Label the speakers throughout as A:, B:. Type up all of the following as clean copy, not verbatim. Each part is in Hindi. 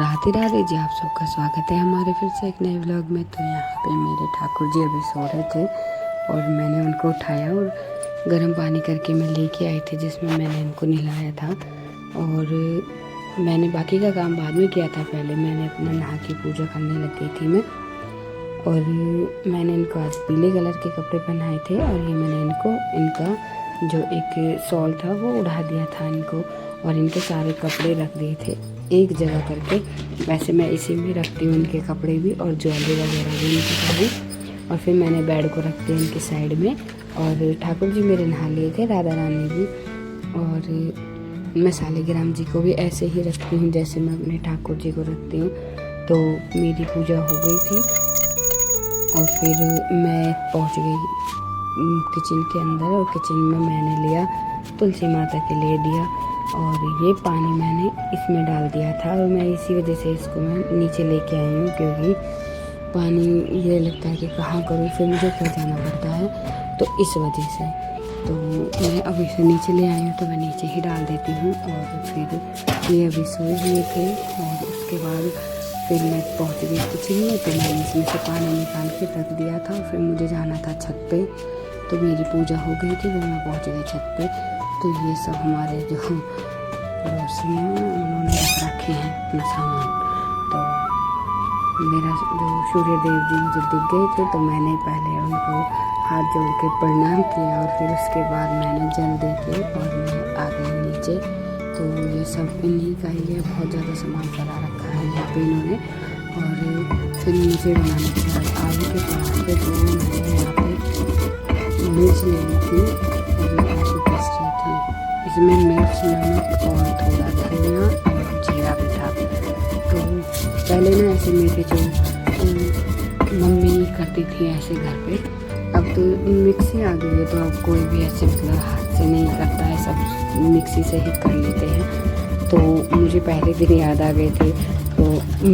A: राधे राधे जी, आप सबका स्वागत है हमारे फिर से एक नए व्लॉग में। तो यहाँ पे मेरे ठाकुर जी अभी सो रहे थे और मैंने उनको उठाया और गर्म पानी करके मैं लेके आई थी, जिसमें मैंने इनको नहलाया था। और मैंने बाकी का काम बाद में किया था, पहले मैंने अपना नहा के पूजा करने लग गई थी मैं। और मैंने इनको आज पीले कलर के कपड़े पहनाए थे और ये मैंने इनका जो एक शॉल था वो उड़ा दिया था इनको, और इनके सारे कपड़े रख दिए थे एक जगह करके। वैसे मैं इसी में रखती हूँ इनके कपड़े भी और ज्वेलरी वगैरह भी इनके सारे। और फिर मैंने बेड को रख दिया इनके साइड में। और ठाकुर जी मेरे नहा लिए थे, राधा रानी भी। और मैं सालिग्राम जी को भी ऐसे ही रखती हूँ जैसे मैं अपने ठाकुर जी को रखती हूँ। तो मेरी पूजा हो गई थी और फिर मैं पहुँच गई किचन के अंदर, और किचन में मैंने लिया तुलसी माता के लिए दिया, और ये पानी मैंने इसमें डाल दिया था। और मैं इसी वजह से इसको मैं नीचे लेके आई हूँ, क्योंकि पानी ये लगता है कि कहाँ करूँ, फिर मुझे ऊपर जाना पड़ता है, तो इस वजह से। तो मैं अभी से नीचे ले आई हूँ, तो मैं नीचे ही डाल देती हूँ। और फिर ये अभी सोए हुए थे और उसके बाद फिर मैं पहुँच गई किचन में। तो मैंने इसमें से पानी निकाल के रख दिया था, फिर मुझे जाना था छत पे। तो मेरी पूजा हो गई थी, फिर मैं पहुँच गई छत पे। तो ये सब हमारे जो पड़ोसी हैं उन्होंने रख रखे हैं अपना सामान। तो मेरा जो सूर्य देव जी मुझे दिख गए थे, तो मैंने पहले उनको हाथ जोड़ के प्रणाम किया, और फिर उसके बाद मैंने जल दे के और मैं आ गई नीचे। तो ये सब इन्हीं का ही है, बहुत ज़्यादा सामान पड़ा रखा है यहाँ पे इन्होंने। और फिर मुझे बनाने के बाद आलू के पराठे, तो मैंने यहाँ पे मिर्च ले ली थी और ये आलू पीस रही थी। इसमें मिर्च, नमक और थोड़ा धनिया और जीरा भी था। तो पहले ना ऐसे मेरे जो मम्मी करती थी ऐसे घर पे, अब तो मिक्सी आ गई है, तो अब कोई भी ऐसे मतलब हाथ से नहीं करता है, सब मिक्सी से ही कर लेते हैं। तो मुझे पहले दिन याद आ गए थे, तो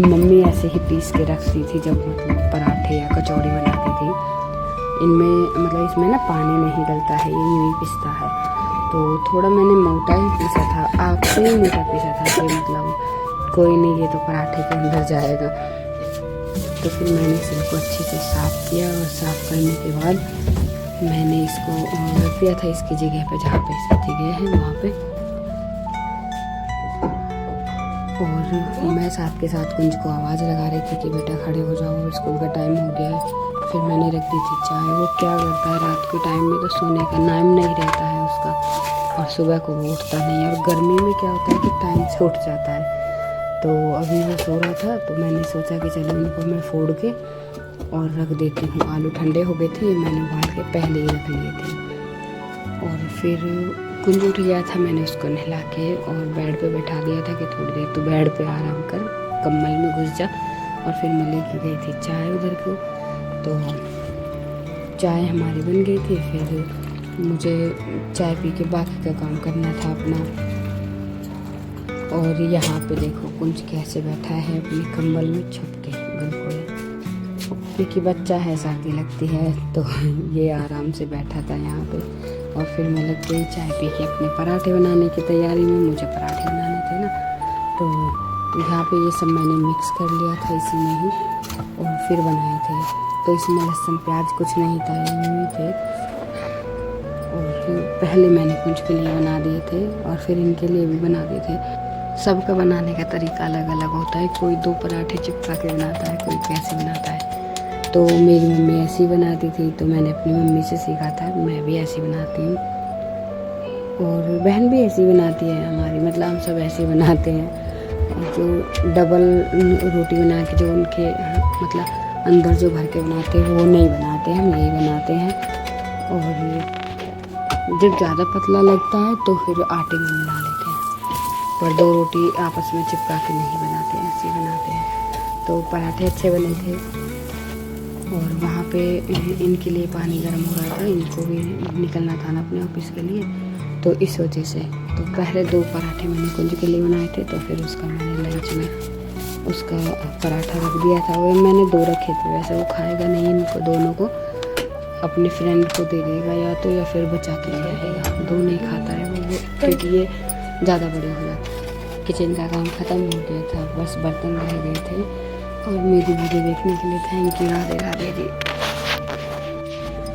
A: मम्मी ऐसे ही पीस के रखती थी जब मतलब पराठे या कचौड़ी बनाती थी। इनमें मतलब इसमें ना पानी नहीं डलता है, ये यूँ ही पिसता है। तो थोड़ा मैंने मोटा ही पीसा था, आपसे ही मोटा पीसा था कि मतलब कोई नहीं, ये तो पराठे के अंदर जाएगा। तो फिर मैंने इसको अच्छे से साफ़ किया, और साफ़ करने के बाद मैंने इसको रख दिया था इसकी जगह पे, जहाँ पे इसकी जगह है वहाँ पे। और मैं साथ के साथ कुंज को आवाज़ लगा रही थी कि बेटा खड़े हो जाओ, स्कूल का टाइम हो गया है। फिर मैंने रख दी थी चाय। वो क्या करता है रात के टाइम में तो सोने का नाम नहीं रहता है उसका, और सुबह को वो उठता नहीं है। और गर्मी में क्या होता है कि टाइम से उठ जाता है। तो अभी वो सो रहा था, तो मैंने सोचा कि चलो इनको मैं फोड़ के और रख देती हूँ। आलू ठंडे हो गए थे, मैंने उबाल के पहले ही रख लिए थे। और फिर कुंज उठ गया था, मैंने उसको नहला के और बेड पे बैठा दिया था कि थोड़ी देर तो बेड पे आराम कर, कम्बल में घुस जा। और फिर मैं लेके गई थी चाय उधर को। तो चाय हमारी बन गई थी, फिर मुझे चाय पी के बाकी का काम करना था अपना। और यहाँ पे देखो कुंज कैसे बैठा है अपने कंबल में छुप के, बिल्कुल, क्योंकि बच्चा है, सर्दी लगती है, तो ये आराम से बैठा था यहाँ पे। और फिर मैं लग गई चाय पी के अपने पराठे बनाने की तैयारी में, मुझे पराठे बनाने थे ना। तो यहाँ पे ये सब मैंने मिक्स कर लिया था इसी में ही, और फिर बनाए थे। तो इसमें लहसुन प्याज कुछ नहीं था, ये थे। और फिर पहले मैंने कुछ के लिए बना दिए थे और फिर इनके लिए भी बना दिए थे। सबका बनाने का तरीका अलग अलग होता है, कोई 2 पराठे चिपका के बनाता है, कोई कैसे बनाता है। तो मेरी मम्मी ऐसी बनाती थी, तो मैंने अपनी मम्मी से सीखा था, मैं भी ऐसी बनाती हूँ। और बहन भी ऐसी बनाती है हमारी, मतलब हम सब ऐसे बनाते हैं। जो डबल रोटी बना के जो उनके मतलब अंदर जो भर के बनाते हैं वो नहीं बनाते, हम यही बनाते हैं। और जब ज़्यादा पतला लगता है तो फिर आटे में मिला लेते हैं, पर 2 रोटी आपस में चिपका के नहीं बनाते हैं, ऐसे बनाते हैं। तो पराठे अच्छे बने थे। और वहाँ पे इनके लिए पानी गर्म हो रहा था, इनको भी निकलना था ना अपने ऑफिस के लिए, तो इस वजह से। तो पहले 2 पराठे मैंने कुंज के लिए बनाए थे, तो फिर उसका मैंने लंच में उसका पराठा रख दिया था। वो मैंने 2 रखे थे, वैसे वो खाएगा नहीं, इनको दोनों को अपने फ्रेंड को दे देगा या फिर बचा के ले जाएगा। 2 नहीं खाता है वो, क्योंकि ये ज़्यादा बड़े हो जाते हैं। किचन का काम ख़त्म हो गया था, बस बर्तन रह गए थे। और मेरी वीडियो देखने के लिए thank you. Radhe Radhe ji.